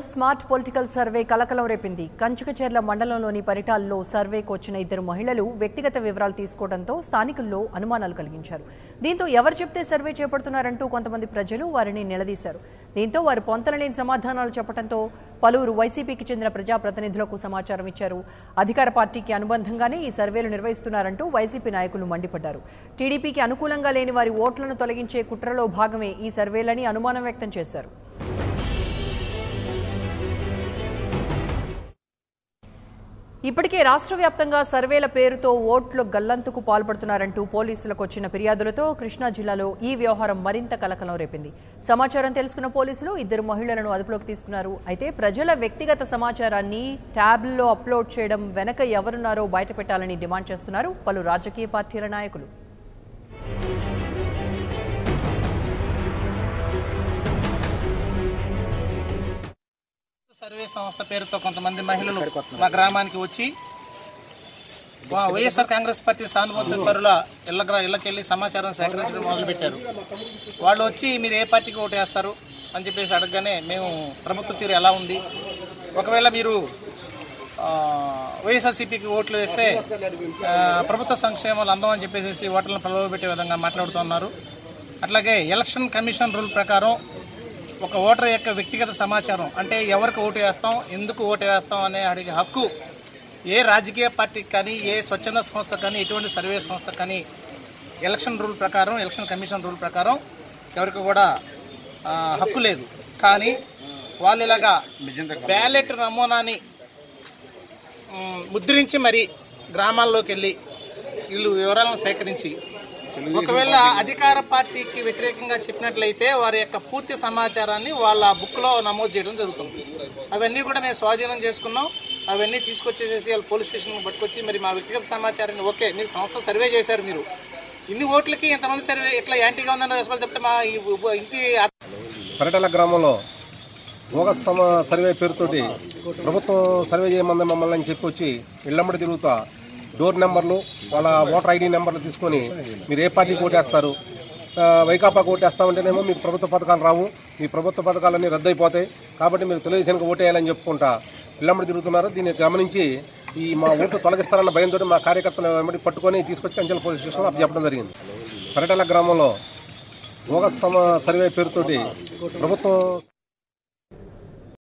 Smart political survey కలకలం రేపింది. కంచుకచెర్ల మండలంలోని పరిటాల్లో సర్వేకు వచ్చిన ఇద్దరు మహిళలు వ్యక్తిగత వివరాలు తీసుకోవడంతో స్థానికుల్లో అనుమానాలు కలిగించారు. దీంతో ఎవరు చెప్తే సర్వే చేపడుతున్నారంటూ కొంతమంది ప్రజలు వారిని నిలదీశారు. దీంతో వారు పొంతనలేని సమాధానాలు చెప్పడంతో పలువురు వైసీపీకి చెందిన ప్రజాప్రతినిధులకు సమాచారం ఇచ్చారు. అధికార పార్టీకి అనుబంధంగానే ఈ సర్వేలు నిర్వహిస్తున్నారంటూ వైసీపీ నాయకులు మండిపడ్డారు. టీడీపీకి అనుకూలంగా లేని వారి ఓట్లను తొలగించే కుట్రలో భాగమే ఈ సర్వేలని అనుమానం వ్యక్తం చేశారు. ఇప్పటికే రాష్ట్ర వ్యాప్తంగా సర్వేల పేరుతో ఓట్ల గల్లంతుకు పాల్పడుతున్నారంటూ పోలీసులకు వచ్చిన ఫిర్యాదులతో కృష్ణా జిల్లాలో ఈ వ్యవహారం మరింత కలకలం రేపింది. సమాచారం తెలుసుకున్న పోలీసులు ఇద్దరు మహిళలను అదుపులోకి తీసుకున్నారు. అయితే ప్రజల వ్యక్తిగత సమాచారాన్ని ట్యాబ్లో అప్లోడ్ చేయడం వెనక ఎవరున్నారో బయటపెట్టాలని డిమాండ్ చేస్తున్నారు పలు రాజకీయ పార్టీల నాయకులు. సర్వే సంస్థ పేరుతో కొంతమంది మహిళలు మా గ్రామానికి వచ్చి వైఎస్ఆర్ కాంగ్రెస్ పార్టీ సానుభూతి పరుల ఇళ్లకెళ్ళి సమాచారం సేకరించడం మొదలుపెట్టారు. వాళ్ళు వచ్చి మీరు ఏ పార్టీకి ఓటు వేస్తారు అని చెప్పేసి అడగగానే మేము ప్రభుత్వ తీరు ఎలా ఉంది, ఒకవేళ మీరు వైఎస్ఆర్సీపీకి ఓట్లు వేస్తే ప్రభుత్వ సంక్షేమాలు అందమని చెప్పేసి ఓట్లను ప్రలోభపెట్టే విధంగా మాట్లాడుతున్నారు. అట్లాగే ఎలక్షన్ కమిషన్ రూల్ ప్రకారం ఒక ఓటర్ యొక్క వ్యక్తిగత సమాచారం అంటే ఎవరికి ఓటు వేస్తాం, ఎందుకు ఓటు వేస్తాం అనే అడిగే హక్కు ఏ రాజకీయ పార్టీకి కానీ ఏ స్వచ్ఛంద సంస్థ కానీ ఎటువంటి సర్వే సంస్థ కానీ ఎలక్షన్ కమిషన్ రూల్ ప్రకారం ఎవరికి కూడా హక్కు లేదు. కానీ వాళ్ళు ఇలాగా బ్యాలెట్ నమూనాని ముద్రించి మరి గ్రామాల్లోకి వెళ్ళి వీళ్ళు వివరాలను సేకరించి ఒకవేళ అధికార పార్టీకి వ్యతిరేకంగా చెప్పినట్లయితే వారి యొక్క పూర్తి సమాచారాన్ని వాళ్ళ బుక్లో నమోదు చేయడం జరుగుతుంది. అవన్నీ కూడా మేము స్వాధీనం చేసుకున్నాం. అవన్నీ తీసుకొచ్చేసేసి వాళ్ళు పోలీస్ స్టేషన్కి పట్టుకొచ్చి మరి మా వ్యక్తిగత సమాచారాన్ని ఓకే మీరు సంస్థ సర్వే చేశారు, మీరు ఇన్ని ఓట్లకి ఎంతమంది సర్వే ఎట్లా యాంటీగా ఉందని రెస్పాన్స్ చెప్తే మా ఇంటి పరిటాల గ్రామంలో బోగస్ సర్వే పేరుతోటి ప్రభుత్వం సర్వే చేయమంది మమ్మల్ని అని చెప్పి వచ్చి ఇళ్ళమ్మడి తిరుగుతా డోర్ నెంబర్లు వాళ్ళ ఓటర్ ఐడి నెంబర్లు తీసుకొని మీరు ఏ పార్టీకి ఓటేస్తారు, వైకాపాకి ఓటేస్తామంటేనేమో మీకు ప్రభుత్వ పథకాలు రావు, మీ ప్రభుత్వ పథకాలన్నీ రద్దయిపోతాయి కాబట్టి మీరు తెలుగుదేశానికి ఓటేయాలని చెప్పుకుంటా ఇళ్ళమ్మడి తిరుగుతున్నారు. దీన్ని గమనించి మా ఓట్లు తొలగిస్తారన్న భయంతో మా కార్యకర్తలు వెంబడి పట్టుకొని తీసుకొచ్చి కంచెల పోలీస్ స్టేషన్లో అప్పచెప్పడం జరిగింది. పరిటాల గ్రామంలో బోగస్ సర్వే పేరుతోటి ప్రభుత్వం